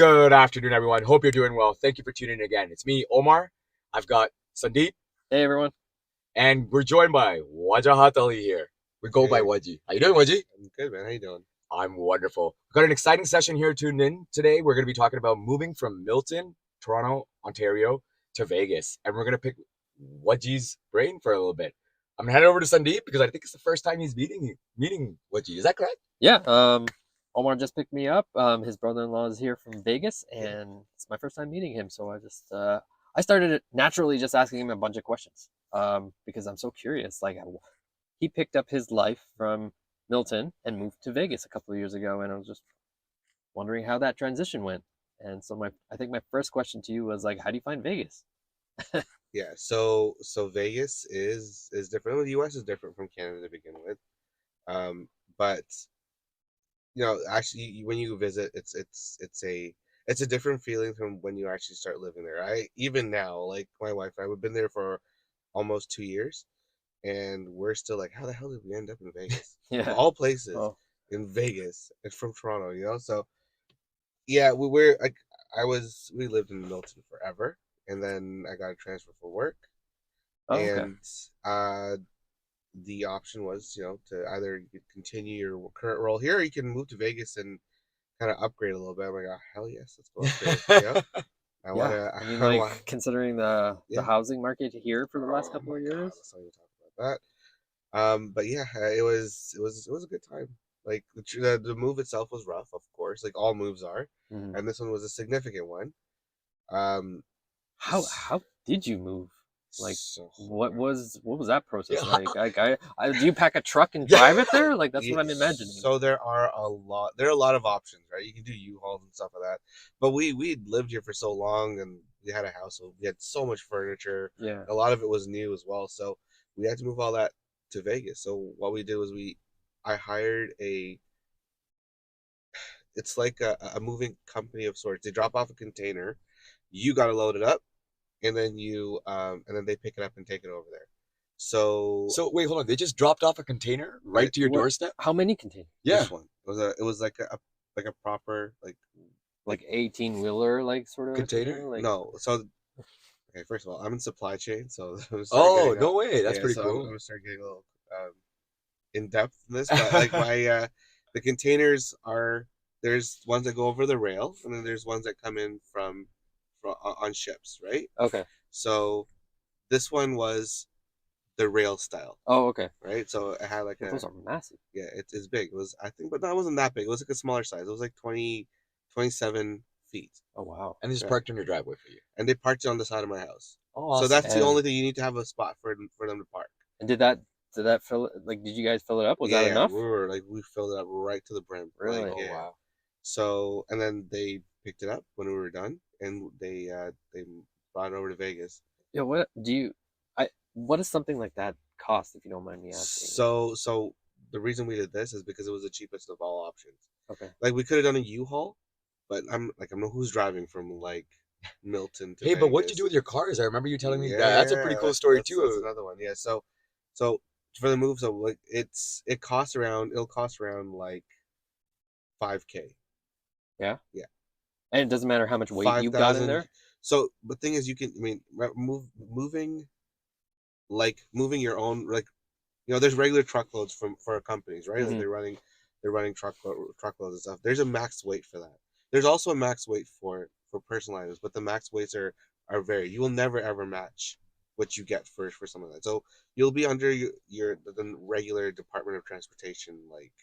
Good afternoon, everyone. Hope you're doing well. Thank you for tuning in again. It's me, Omar. I've got Sandeep, Hey everyone. and we're joined by Wajahat Ali here. We go by Hey, Waji. How you doing, Waji? I'm good, man. How you doing? I'm wonderful. We've got an exciting session here tuned in today. We're going to be talking about moving from Milton, Toronto, Ontario to Vegas, and we're going to pick Waji's brain for a little bit. I'm going to hand it over to Sandeep because I think it's the first time he's meeting Waji. Is that correct? Yeah, Omar just picked me up. His brother-in-law is here from Vegas, and it's my first time meeting him. So I started it naturally just asking him a bunch of questions. Because I'm so curious. Like he picked up his life from Milton and moved to Vegas a couple of years ago, and I was just wondering how that transition went. And so I think my first question to you was like, how do you find Vegas? Yeah, so Vegas is different. Well, the U.S. is different from Canada to begin with. But actually, when you visit, it's a different feeling from when you actually start living there. Even now, like my wife and I, we've been there for almost 2 years, and we're still like, how the hell did we end up in Vegas? Of Yeah. all places, Oh, in Vegas. It's from Toronto. So yeah, we're like we lived in Milton forever, and then I got a transfer for work, oh, okay. and the option was to either you could continue your current role here, or you can move to Vegas and kind of upgrade a little bit. I'm like, oh hell yes, let's go upgrade. I want Yeah, to. I mean, I like want. considering the Yeah. housing market here for the last Oh couple my of god, years. let's not even talk about that. But yeah, it was a good time. Like the move itself was rough, of course, like all moves are, Mhm. and this one was a significant one. Um, How did you move? Like, so what was that process Yeah. like? Do you pack a truck and Yeah. drive it there? Like that's yeah, what I'm imagining. so there are a lot of options, right? You can do U-Hauls and stuff like that. But we lived here for so long, and we had a house, so we had so much furniture. Yeah. A lot of it was new as well, so we had to move all that to Vegas. So what we did was I hired it's like a moving company of sorts. They drop off a container, you got to load it up, and then they pick it up and take it over there. So So wait, hold on. They just dropped off a container right to your What? doorstep? How many containers? Yeah. this one it was like a proper Like 18-wheeler, like sort of Container? Like no. So okay, first of all, I'm in supply chain, so Oh, no way. That's yeah. pretty So I'm cool. gonna start getting a little in depth in this, but like the containers are there's ones that go over the rail, and then there's ones that come in from on ships, right? okay. So this one was the rail style, Oh, okay. right? So it had like Well, those are massive. yeah, it's big. It was, I think, but that wasn't that big. It was like a smaller size. It was like 27 feet. Oh wow. And they just Yeah. parked in your driveway for you. And they parked it on the side of my house. Oh, So awesome. that's the And only thing you need to have a spot for them to park. and did that fill it? Like, did you guys fill it up? Was Yeah, that yeah, enough? we filled it up right to the brim. Really? Like, Oh, yeah. wow. So and then they picked it up when we were done, and they brought it over to Vegas. Yeah. What do you? What does something like that cost, if you don't mind me asking? So the reason we did this is because it was the cheapest of all options. Okay. Like we could have done a U-Haul, but I'm not who's driving from like Milton to Hey, but what'd you Vegas. do with your cars? I remember you telling me that. Yeah, That's a pretty cool story that's too. another one. Yeah, so for the move, so like it'll cost around like 5K. Yeah. Yeah. And it doesn't matter how much weight you've got in 5,000. there. So the thing is, moving your own, like there's regular truckloads for companies, right? Like Mhm. they're running truckloads and stuff. There's a max weight for that. There's also a max weight for personal items, but the max weights are varied. You will never ever match what you get for something like that. So you'll be under the regular Department of Transportation like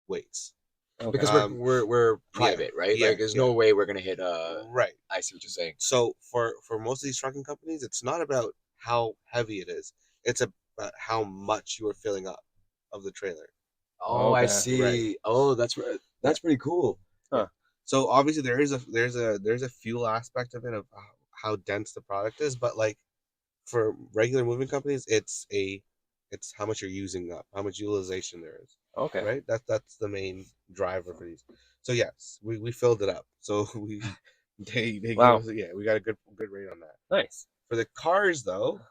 weights. Okay. Because Um, we're yeah, private, right? yeah, Like there's yeah. no way we're gonna hit Right. I see what you're saying. So for most of these trucking companies, it's not about how heavy it is. It's about how much you are filling up of the trailer. Oh, I Okay. see. Right. Oh, Yeah. that's pretty cool. Huh. So obviously there's a fuel aspect of it, of how dense the product is, but like for regular moving companies, it's how much you're using up, how much utilization there is, Okay. right? That's the main driver for these. So yes, we filled it up. So they gave Wow. us, yeah, we got a good rate on that. Nice. For the cars though,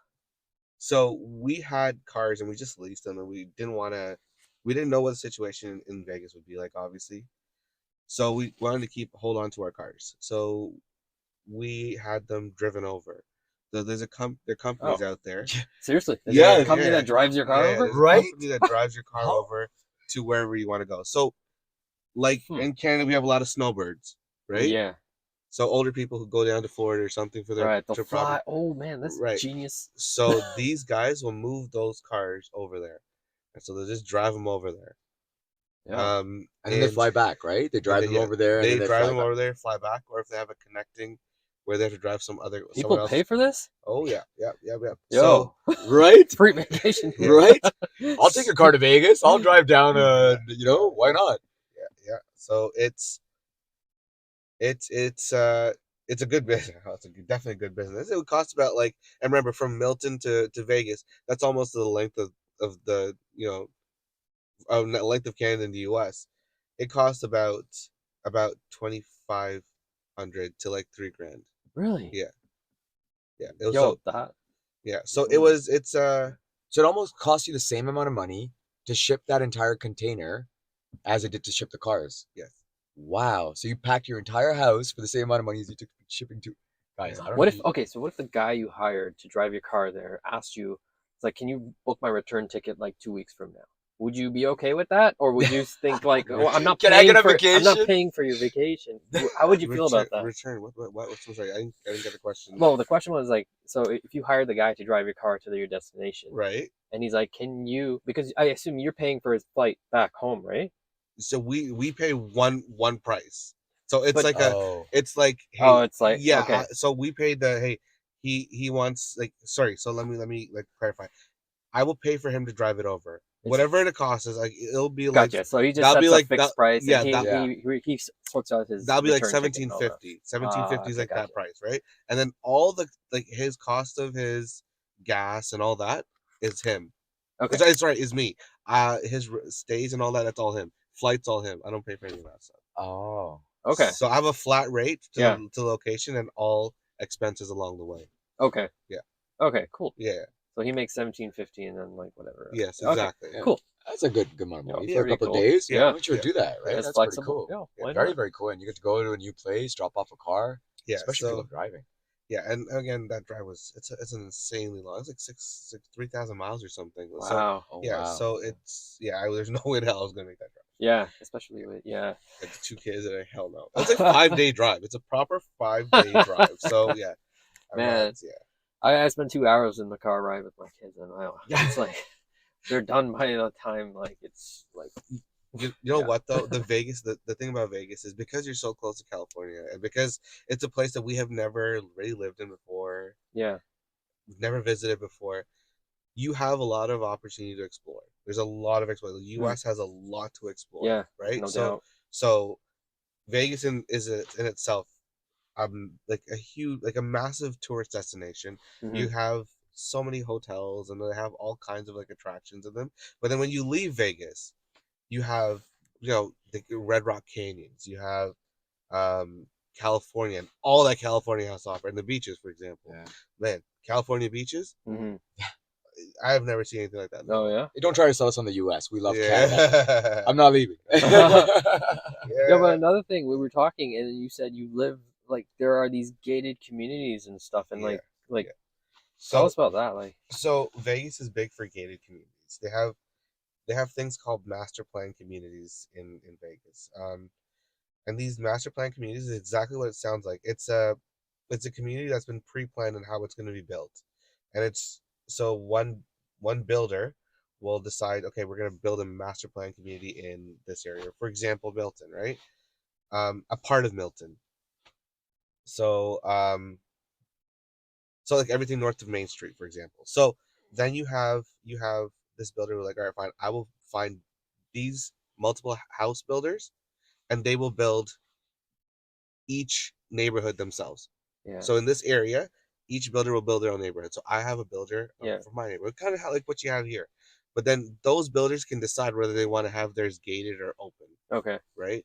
so we had cars and we just leased them, and we didn't know what the situation in Vegas would be like, obviously. So we wanted to hold on to our cars. So we had them driven over. So there are companies Oh, out there. seriously? Is there a Yeah, company that drives your car over? There's a right? company that drives your car How? over to wherever you want to go. So like Hmm. in Canada, we have a lot of snowbirds, right? Yeah. So older people who go down to Florida or something for their Right. They'll trip fly. property. Oh man, that's Right. genius. So these guys will move those cars over there, and so they'll just drive them over there. Yeah. And then they fly back, right? They drive them over there and then they they drive fly them back. over there, fly back, or if they have a connecting where they have to drive People someone pay else. for this? Oh yeah, yeah, yeah, yeah. So Yo, Right? free vacation here. Right? I'll take your car to Vegas. I'll drive down, why not? yeah. So it's a good business. It's definitely a good business. It would cost about like, I remember from Milton to Vegas, that's almost the length of the length of Canada and the U.S. It costs about 2,500 to like 3 grand. Really? Yeah, yeah. It was Yo, so that. yeah. So Mm. it's So it almost costs you the same amount of money to ship that entire container as it did to ship the cars. yes. Wow. So you packed your entire house for the same amount of money as you took shipping to. Guys, I don't know What if if? Okay, so what if the guy you hired to drive your car there asked you, it's like, can you book my return ticket like 2 weeks from now? Would you be okay with that, or would you think like, oh, Can I get a I'm not vacation? paying for your vacation? How would you feel about that? Return. What? I'm sorry. I didn't get the question. Well, the question was like, so if you hire the guy to drive your car to your destination, Right. and he's like, can you? Because I assume you're paying for his flight back home, right? So we pay one price. So it's But like Oh. it's like, oh, hey, it's like yeah. okay, So we paid the, hey, he wants, like, sorry. So let me like clarify. I will pay for him to drive it over. it's Whatever the cost is, like it'll be like, gotcha. So he just that'll be sets a like that. fixed price, and Yeah, he that Yeah. he he sorts out his that'll be like return ticket and all that. 1750. 1750 is Okay, like that gotcha. price, right? And then all the, like, his cost of his gas and all that is him. Okay, It's right, is me. His stays and all that, that's all him. Flights, all him. I don't pay for any of that stuff. Oh. okay, So I have a flat rate yeah, to the location and all expenses along the way. okay, Yeah. okay, cool. Yeah. So he makes 1750, and then like whatever. Yes, Okay, exactly. Yeah. cool. That's a good amount of Yeah, money Yeah. for a pretty couple of cool. days. Yeah, Why don't you Yeah. do that, right? it's That's pretty flexible. cool. Yeah, Yeah. why Very, not? very cool. And you get to go to a new place, drop off a car, Yeah. especially if you So love driving. yeah, and again, that drive was, it's an insanely long. It's like 3,000 miles or something. So Wow. Oh, yeah, wow. so it's, yeah. There's no way the hell I was gonna make that drive. Yeah, especially with yeah. Like 2 kids and hell no. It's like 5 day drive. It's a proper 5 day drive. So yeah, I'm not. Man, Yeah. I spent 2 hours in the car ride with my kids, and it's like they're done by the time like it's like You know yeah. what though? The thing about Vegas is because you're so close to California, and because it's a place that we have never really lived in before, Yeah. we've never visited before. You have a lot of opportunity to explore. There's a lot of explore. The Mm. U.S. has a lot to explore, Yeah, right? no So doubt. so Vegas in itself, like a huge, like a massive tourist destination. Hmm. You have so many hotels, and they have all kinds of like attractions in them. But then when you leave Vegas, you have, the Red Rock Canyons. You have California and all that California has to offer, and the beaches, for example. Yeah. Man, California beaches, Hmm. I have never seen anything like that in the Oh world. yeah. Hey, don't try to sell us on the US. We love Canada. Yeah. I'm not leaving. Yeah, Yeah. but another thing, we were talking, and you said you live like there are these gated communities and stuff, and Yeah. like Yeah. tell So us about that. Like, so Vegas is big for gated communities. They have things called master plan communities in Vegas. And these master plan communities is exactly what it sounds like. It's a community that's been pre-planned on how it's going to be built, and it's, so one builder will decide, okay, we're going to build a master plan community in this area. For example, Milton, right? A part of Milton. So so like everything north of Main Street, for example. So then you have this builder who, like, all right, fine, I will find these multiple house builders, and they will build each neighborhood themselves. yeah, So in this area, each builder will build their own neighborhood. So I have a builder yeah, for my neighborhood, kind of like what you have here. But then those builders can decide whether they want to have theirs gated or open, okay, right?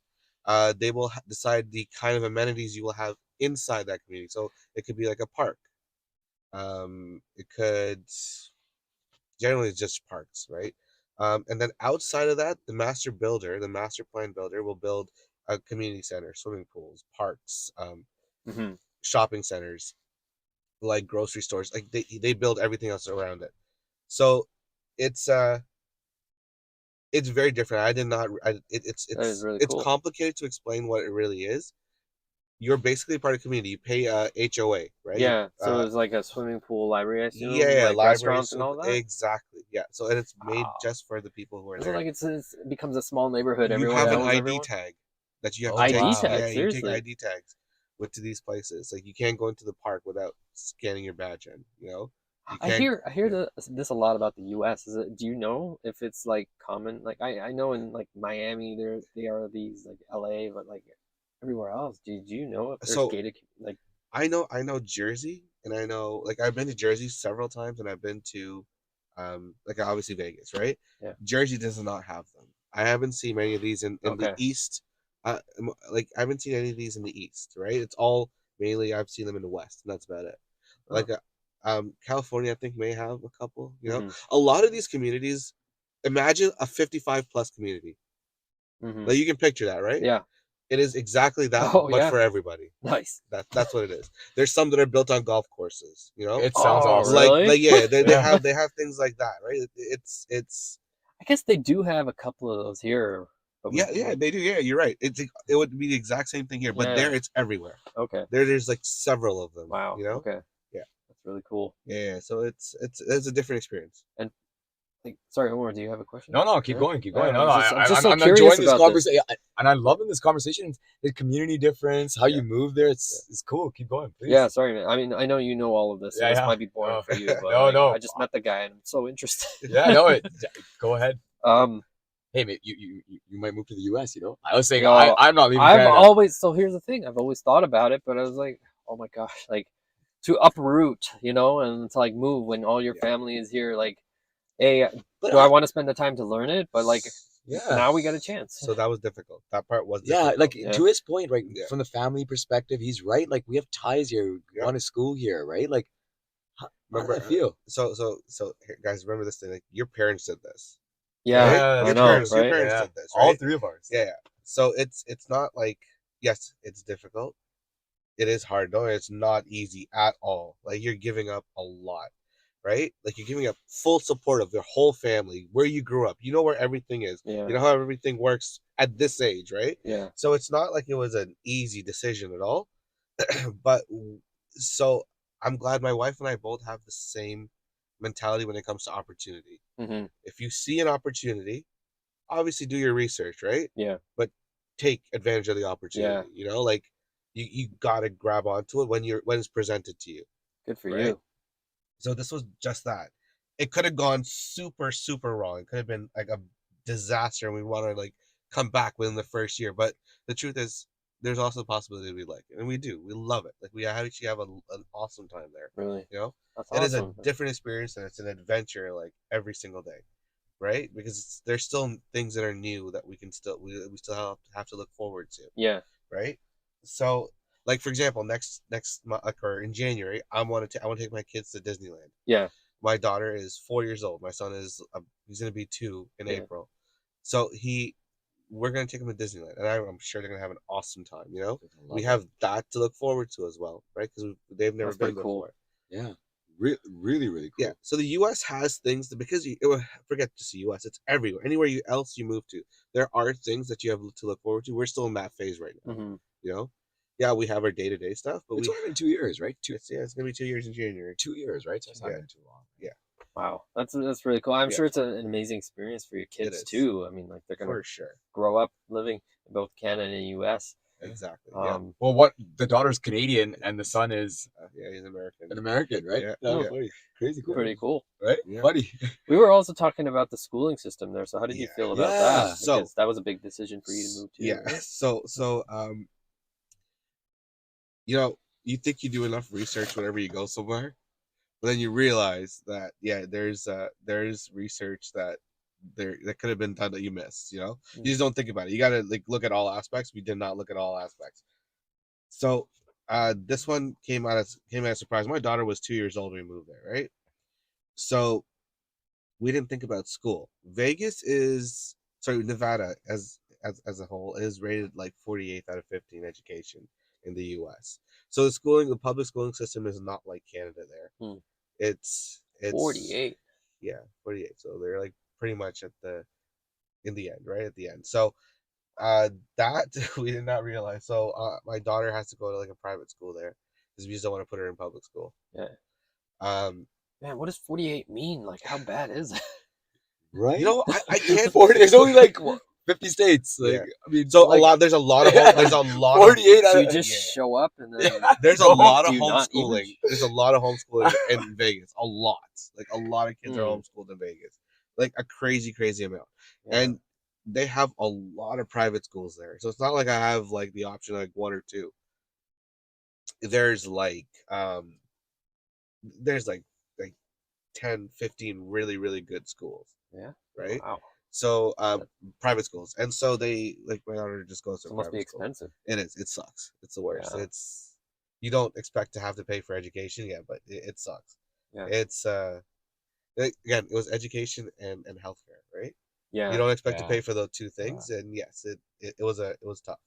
They will decide the kind of amenities you will have inside that community. So it could be like a park. It could, generally it's just parks, right? And then outside of that, the master plan builder will build a community center, swimming pools, parks, Hmm. shopping centers, like grocery stores. Like they build everything else around it. So it's it's very different. I did not. That is really It's cool. complicated to explain what it really is. You're basically part of the community. You pay HOA, right? Yeah. So it's like a swimming pool, library, I assume, Yeah, like library, restaurants and so all that. exactly. Yeah. So and it's made Wow. just for the people who are So there. like it becomes a small neighborhood. You Everyone have an knows ID everyone. tag that you have to Oh take. ID wow. tag, Yeah, you take seriously. ID tags with to these places. Like you can't go into the park without scanning your badge in. You know, you can't. I hear Yeah. this a lot about the U.S. Is it? Do you know if it's like common? Like I know in like Miami they are these like L.A. but like everywhere else. Do you know if there's So gated like? I know Jersey, and I know like I've been to Jersey several times, and I've been to, like obviously Vegas, right? Yeah. Jersey does not have them. I haven't seen many of these in the Okay. East. Like I haven't seen any of these in the East, right? It's all mainly I've seen them in the West, and that's about it. Oh. Like, California, I think may have a couple. You know, Mm-hmm. a lot of these communities. Imagine a 55 plus community. Mm-hmm. Like you can picture that, right? Yeah. It is exactly that, Oh but yeah. for everybody. Nice. That's what it is. There's some that are built on golf courses, you know? It sounds Oh awesome. really? Like yeah, Yeah. they have things like that, right? It's I guess they do have a couple of those here, but yeah, yeah, they do. Yeah, you're right. It would be the exact same thing here, but yeah. there it's everywhere. Okay. There's like several of them, Wow. you know? Okay. Yeah. That's really cool. Yeah, so it's a different experience. And like, sorry, Omar, do you have a question? No, keep Yeah? going, keep going. No, no, I'm just so I'm curious enjoying this about this. conversation, and I'm loving this conversation. The community difference, how Yeah. you move there, Yeah. it's cool. Keep going, please. Yeah, sorry, man. I mean, I know you know all of this, so Yeah, this yeah. might be boring No. for you, but No, like, no. I just met the guy and I'm so interested. Yeah, no. Go ahead. Um, Hey, mate, you might move to the U.S. You know, I was saying yo, I'm not leaving I've Canada. always so here's the thing, I've always thought about it, but I was like, oh my gosh, like to uproot, and to like move when all your Yeah. family is here, like, hey, But do I want to spend the time to learn it? But like, yeah, now we got a chance. So that was difficult. That part was yeah, difficult. like Yeah. to his point, right? Yeah. From the family perspective, he's right. Like we have ties here. We Yeah. gone to school here, right? Like, how Remember, does that feel? so here, guys, remember this thing. Like your parents did this. Yeah, Right? I that's know, true. Your right? parents Yeah. did this, All right? three of ours. Yeah, yeah. So it's not like, yes, it's difficult. It is hard. No, it's not easy at all. Like you're giving up a lot, right? Like you're giving up full support of their whole family, where you grew up. You know where everything is. Yeah, You know how everything works at this age, right? yeah, So it's not like it was an easy decision at all. But so I'm glad my wife and I both have the same mentality when it comes to opportunity. hmm If you see an opportunity, obviously do your research, right? yeah, But take advantage of the yeah. opportunity. You know, like you gotta grab onto it when it's presented to you, Good for right? you. So this was just that. It could have gone super wrong. It could have been like a disaster, and we want to like come back within the first year. But the truth is, there's also the possibility we like it, and we do. We love it. Like we actually have an awesome time there. Really, You know, that's it is a awesome. different experience, and it's an adventure like every single day, right? Because there's still things that are new that we still have to look forward to, Yeah, right? So, like for example, next month or in January, I want to take my kids to Disneyland. yeah, My daughter is 4 years old. My son is he's gonna be 2 in yeah. April. So we're gonna take him to Disneyland, and I'm sure they're gonna have an awesome time. You know, we have that to look forward to as well, right? Because they've never That's been pretty cool. before. Yeah, really, really cool. Yeah. So the U.S. has things that because forget just the U.S. It's everywhere. Anywhere else you move to, there are things that you have to look forward to. We're still in that phase right now. hmm You know, yeah, we have our day-to-day stuff, but It's only been 2 years, right? it's gonna be 2 years in January. 2 years, right? So it's not Yeah. been too long. Yeah. Wow, that's really cool. I'm Yeah. sure it's an amazing experience for your kids is. too. I mean, like they're gonna For sure. grow up living in both Canada and U.S. Exactly. Yeah. Well, what the daughter's Canadian and the son is Yeah, he's American. an American, right? Yeah, No, yeah. funny, crazy cool, Pretty cool. right? Yeah. Funny. We were also talking about the schooling system there. So how did you Yeah. feel about Yeah. that? So- Because that was a big decision for you to move to. Yeah. right? So you know, you think you do enough research whenever you go somewhere, but then you realize that there's research that could have been done that you missed. You know, you just don't think about it. You gotta like look at all aspects. We did not look at all aspects. So this one came out as a surprise. My daughter was 2 years old when we moved there, right? So we didn't think about school. Nevada as a whole is rated like 48th out of 50 in education in the U.S. So the public schooling system is not like Canada there. Hmm. It's 48. yeah, 48. So they're like pretty much at the in the end, right at the end. So that we did not realize. So my daughter has to go to like a private school there because we just don't want to put her in public school. Yeah. Um, Man, what does 48 mean? Like, how bad is it? Right? you know, I can't. 40, there's only like what, 50 states. Like, Yeah. I mean, So like, there's a lot of there's a lot 48 of So out you of, just yeah. show up and then There's a Bro, lot of do you not even? homeschooling. There's a lot of homeschooling in Vegas. A lot. Like a lot of kids are Hmm. homeschooled in Vegas. Like a crazy amount. Yeah. And they have a lot of private schools there. So it's not like I have like the option of like one or two. There's like 10, 15 really good schools, Yeah. right? Wow. So That, private schools. And so they like my daughter just goes to so a it must be private school. expensive. It is. It sucks. It's the worst. Yeah. It's you don't expect to have to pay for education, yeah, but it sucks. Yeah. It's again, it was education and healthcare, right? You Yeah. don't expect to yeah, pay for those two things, and yes, it was tough.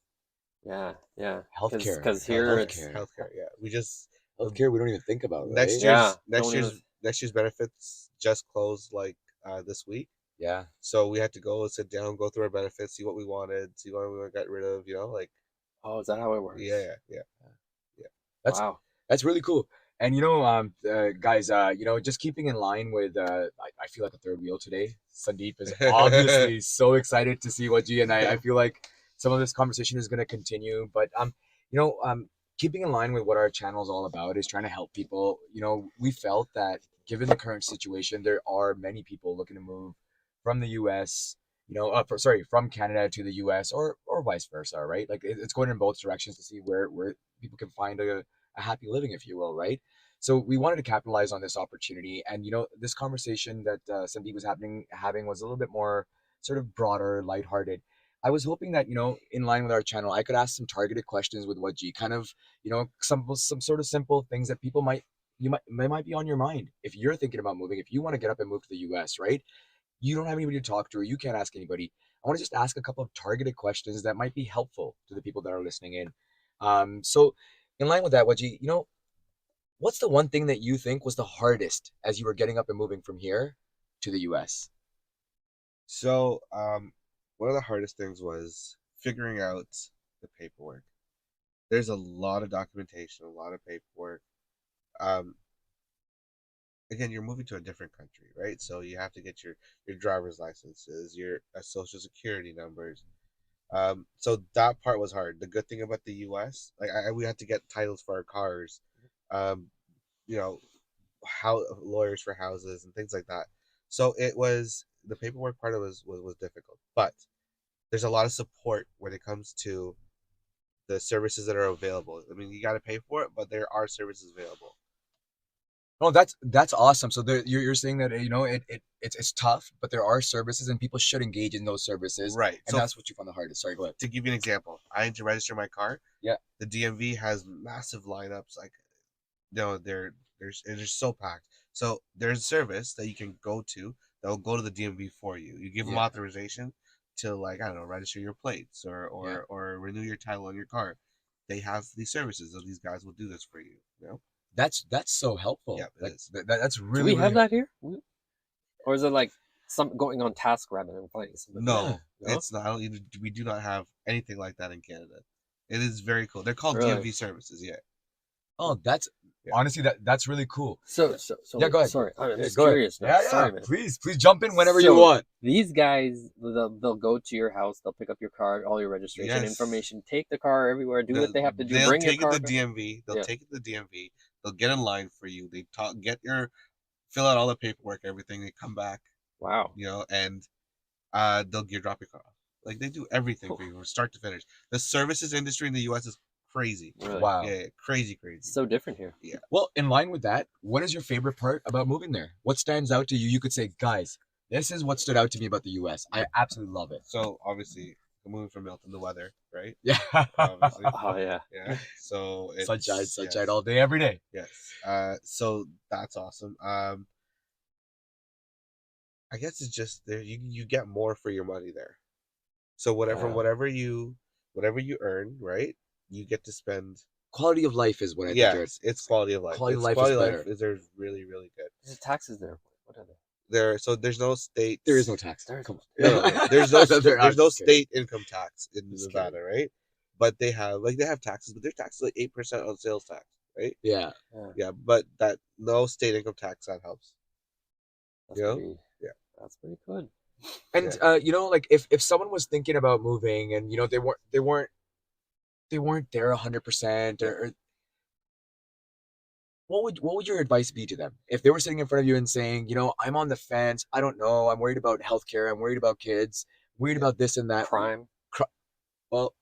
Yeah. Yeah. healthcare. Because here it's Healthcare. Healthcare, yeah. We just Healthcare, we don't even think about, right? next yeah. year's next Don't even. year's next year's benefits just closed like this week. Yeah. So we had to go sit down, go through our benefits, see what we wanted, see what we got rid of, like Oh, is that how it works? yeah. That's Wow. that's really cool. And guys, just keeping in line with, I feel like a third wheel today. Sandeep is obviously so excited to see what G and I feel like some of this conversation is going to continue. But keeping in line with what our channel is all about is trying to help people. We felt that given the current situation, there are many people looking to move from the U.S. From Canada to the U.S. or vice versa, right? Like it's going in both directions to see where people can find a happy living, if you will, right? So we wanted to capitalize on this opportunity, and this conversation that Sandeep was having was a little bit more sort of broader, lighthearted. I was hoping that in line with our channel, I could ask some targeted questions with what G kind of some sort of simple things that people might be on your mind if you're thinking about moving, if you want to get up and move to the U.S., right? You don't have anybody to talk to, or you can't ask anybody. I want to just ask a couple of targeted questions that might be helpful to the people that are listening in. So in line with that, Waji, what's the one thing that you think was the hardest as you were getting up and moving from here to the US? So one of the hardest things was figuring out the paperwork. There's a lot of documentation, a lot of paperwork. Um, again, you're moving to a different country, right? So you have to get your driver's licenses, your social security numbers. So that part was hard. The good thing about the U.S., like we had to get titles for our cars, um, you know, how lawyers for houses and things like that. So it was the paperwork part of it was difficult, but there's a lot of support when it comes to the services that are available. I mean, you got to pay for it, but there are services available. Oh, that's awesome. So you're saying that it's tough, but there are services and people should engage in those services, Right. and So that's what you found the hardest. Sorry, go ahead. to give you an example, I had to register my car. Yeah. The DMV has massive lineups. Like, they're just so packed. So there's a service that you can go to that will go to the DMV for you. You give them Yeah. authorization to, like, I don't know, register your plates or renew your title on your car. They have these services, so these guys will do this for you. That's so helpful. Yeah, it Like is. that's Do really we have really that here? Or is it like some going on task rather than playing something? No, No? it's not. We do not have anything like that in Canada. It is very cool. They're called Really? DMV services. Yeah. Oh, that's Yeah. honestly that's really cool. So Yeah, go ahead. sorry, I'm Yeah, just go ahead. curious now. Yeah, Sorry, man. Please jump in whenever you So, want. These guys, they'll go to your house, they'll pick up your card, all your registration Yes. information, take the car everywhere, do what they have to do, They'll bring your take car. it to DMV. They'll Yeah. take it to DMV. They'll get in line for you. They fill out all the paperwork, everything. They come back, Wow. and they'll drop your car off. Like, they do everything for you from start to finish. The services industry in the U.S. is crazy. Really? Wow. Yeah, crazy. It's so different here. Yeah. Well, in line with that, what is your favorite part about moving there? What stands out to you? You could say, guys, this is what stood out to me about the US. I absolutely love it. So obviously, moving from Milton, the weather, right? Yeah. Obviously. Oh yeah. Yeah. So it's Sunshine yes, all day, every day. yes. So that's awesome. I guess it's just there. You get more for your money there. So whatever Yeah. whatever you earn, right? You get to spend. Quality of life is what I think. Yes, it's quality of life. Quality of It's life is quality of life better. is there's really really good. There's taxes there. What are they? So there's no state. There is no tax. There is Come no on. No, no, there's no I'm there's no just kidding. state income tax in Just Nevada, right? But they have taxes, but their taxes like 8% on sales tax, right? Yeah. Yeah, Yeah, but that no state income tax that helps. that's You know? pretty. Yeah. That's pretty good. And Yeah. you know, like if someone was thinking about moving and you know they weren't there 100% Yeah. or what would your advice be to them if they were sitting in front of you and saying, you know, I'm on the fence, I don't know, I'm worried about healthcare, I'm worried about kids, worried Yeah. about this and that. Crime. Well,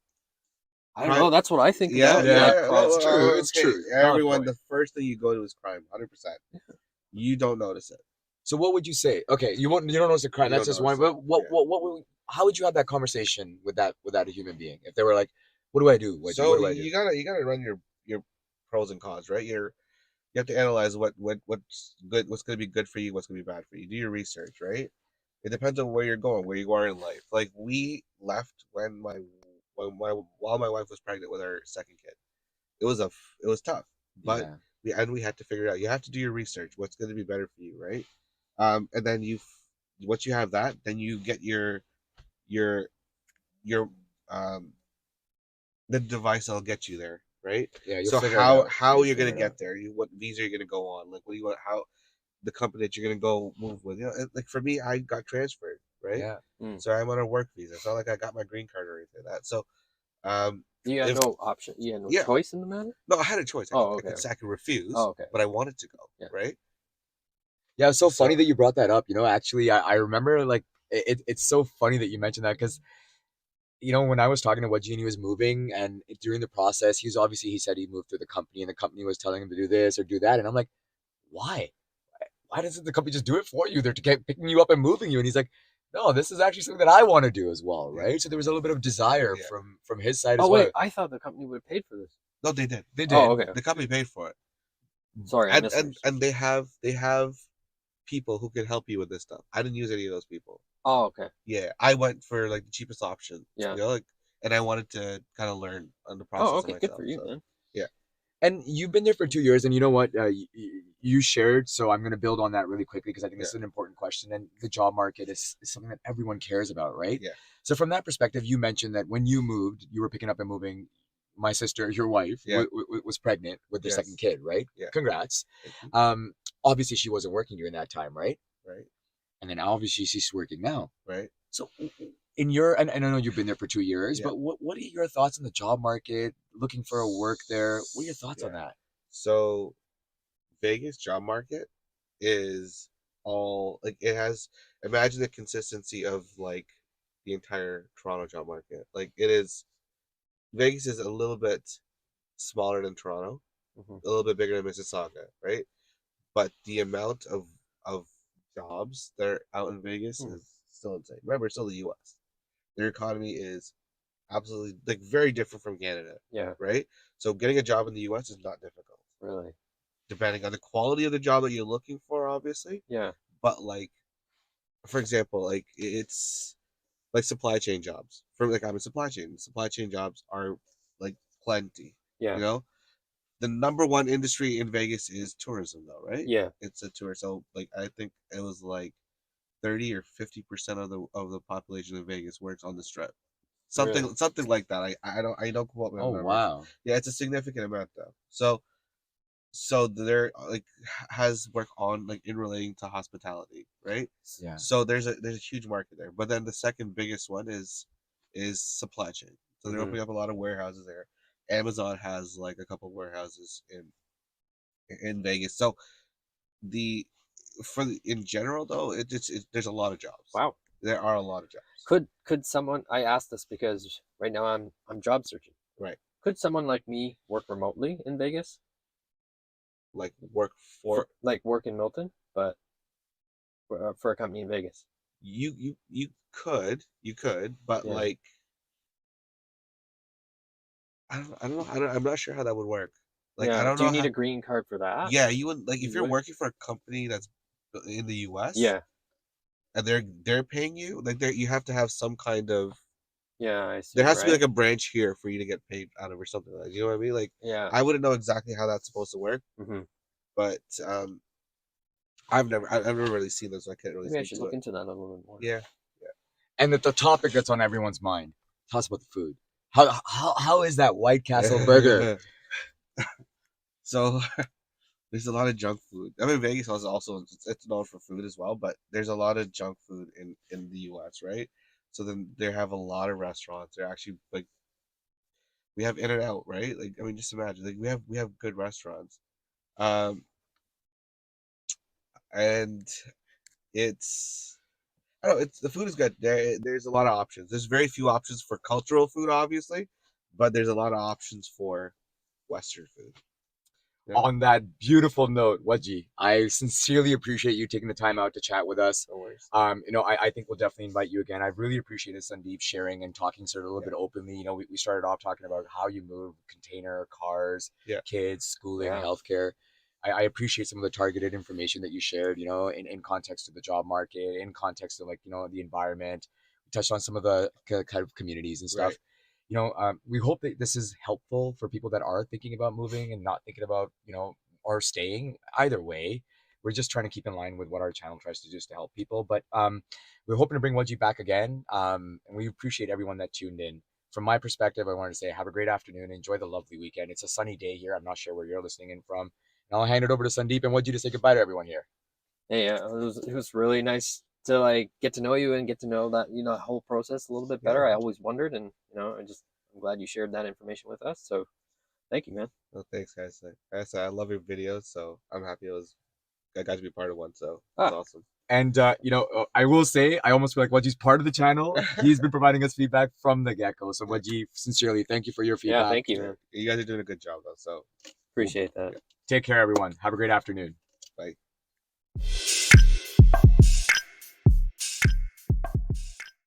I don't Crime. know. That's what I think Yeah, about. yeah, Like yeah. crime. it's true. It's Okay. true. Valid Everyone, point. the first thing you go to is crime, 100%. You don't notice it. So what would you say? Okay, you don't notice a crime. You That's don't just one. notice it. But what Yeah. what what would, how would you have that conversation with that a human being if they were like, what do I do? What So do I do? you gotta run your pros and cons, right? You have to analyze what's good, what's gonna be good for you, what's gonna be bad for you. Do your research, right? It depends on where you're going, where you are in life. Like we left while my wife was pregnant with our second kid. It was tough, but Yeah. we had to figure it out. You have to do your research. What's going to be better for you, right? And then once you have that, then you get your your um the device that'll get you there, right? Yeah, you'll So figure it out. how You'll you're figure gonna it get out. there? What visa you're gonna go on? Like what do you want? How the company that you're gonna go move with? You know, like for me, I got transferred, right? Yeah. Mm. So I'm on a work visa. It's not like I got my green card or anything like that. So um, You had if no option. You had no yeah, choice in the matter. no, I had a choice. Oh, okay. I could refuse, Oh, okay. but I wanted to go, Yeah. right? Yeah, it's so So funny that you brought that up. You know, actually, I remember like it's so funny that you mentioned that because you know when I was talking to what Genie was moving and during the process, he said he moved through the company and the company was telling him to do this or do that, and I'm like, why? Why doesn't the company just do it for you? They're picking you up and moving you, and he's like, no, this is actually something that I want to do as well, yeah, right? So there was a little bit of desire yeah. from his side Oh as well. wait, I thought the company would have paid for this. No, they did. They did. Oh, okay. The company paid for it, Sorry, I missed. and they have people who can help you with this stuff. I didn't use any of those people. Oh, okay. Yeah, I went for like the cheapest option. Yeah. You know, like, and I wanted to kind of learn on the Oh, process okay. of Good myself. for you, So man. yeah, And you've been there for 2 years, and you know what? You shared, so I'm going to build on that really quickly because I think this is an important question. And the job market is something that everyone cares about, right? yeah, So from that perspective, you mentioned that when you moved, you were picking up and moving. My sister, your wife, Yeah. was pregnant with their Yes. second kid, right? Yeah. Congrats. thank you. Obviously she wasn't working during that time, right? Right, And then obviously she's working now. right. So in your and I know you've been there for 2 years, Yeah. but what are your thoughts on the job market? Looking for a work there? What are your thoughts on Yeah. that? So Vegas job market is all like it has. Imagine the consistency of like the entire Toronto job market. Like it is. Vegas is a little bit smaller than Toronto, Mhm. a little bit bigger than Mississauga, right? But the amount of jobs that are out in Vegas Hmm. is still insane. Remember, it's still the U.S. Their economy is absolutely like very different from Canada, Yeah. right? So getting a job in the U.S. is not difficult, Really. depending on the quality of the job that you're looking for, obviously. Yeah. But like, for example, like it's like supply chain jobs. For like I'm in supply chain. Supply chain jobs are like plenty. Yeah. You know, the number one industry in Vegas is tourism, though, right? Yeah. It's a tour. So like I think it was like 30 or 50% of the population in Vegas works on the strip. Really. Something like that. I don't quote my Oh numbers. wow. Yeah, it's a significant amount though. So there like has work on like in relating to hospitality, right? Yeah. So there's a huge market there. But then the second biggest one is supply chain. So they're Mhm. opening up a lot of warehouses there. Amazon has like a couple warehouses in Vegas. So the in general though, there's a lot of jobs. Wow. There are a lot of jobs. Could someone? I asked this because right now I'm job searching. Right. Could someone like me work remotely in Vegas? Like work for Like work in Milton, but for a company in Vegas. you could, but Yeah. like I don't know. I'm not sure how that would work. Like I Yeah. don't Do you know need how. a green card for that? Yeah, you would like if You you're would? working for a company that's in the U.S. Yeah. and they're paying you like you have to have some kind of Yeah, I see. There has to be Right? like a branch here for you to get paid out of or something like that. You know what I mean? Like Yeah. I wouldn't know exactly how that's supposed to work, Hmm. but I've never really seen this, so I can't really Maybe I speak should to look it. into that a little bit more. Yeah. And the topic that's on everyone's mind. Tell us about the food. How is that White Castle burger? So there's a lot of junk food. I mean, Vegas also it's known for food as well, but there's a lot of junk food in the U.S., right? So then they have a lot of restaurants. They're actually like we have In and Out, right? Like I mean, just imagine like we have good restaurants, um, and it's I don't know, it's the food is good. There's a lot of options. There's very few options for cultural food, obviously, but there's a lot of options for Western food. Yeah, On that beautiful note, Waji, I sincerely appreciate you taking the time out to chat with us. no worries. I think we'll definitely invite you again. I really appreciated Sandeep sharing and talking sort of a little Yeah, bit openly. We started off talking about how you move container, cars, yeah, kids, schooling, Yeah. healthcare. I appreciate some of the targeted information that you shared, in context of the job market, in context of the environment. We touched on some of the kind of communities and stuff. right. We hope that this is helpful for people that are thinking about moving and not thinking about, or staying. Either way, we're just trying to keep in line with what our channel tries to do is to help people. But we're hoping to bring Wudgie back again. And we appreciate everyone that tuned in. From my perspective, I wanted to say have a great afternoon. Enjoy the lovely weekend. It's a sunny day here. I'm not sure where you're listening in from. And I'll hand it over to Sandeep and Wudgie to say goodbye to everyone here. Hey, it was really nice to like get to know you and get to know that the whole process a little bit better. Yeah. I always wondered, and I'm glad you shared that information with us. So thank you, man. Well, thanks, guys. Like I said, I love your videos, so I'm happy I got to be part of one. So it's Ah, awesome. And I will say, I almost feel like Wudgie's part of the channel. He's been providing us feedback from the get-go. So Yeah, Wudgie, sincerely, thank you for your yeah, feedback. thank you, yeah. man. You guys are doing a good job though. So Cool. Appreciate that. yeah, Take care, everyone. Have a great afternoon. bye.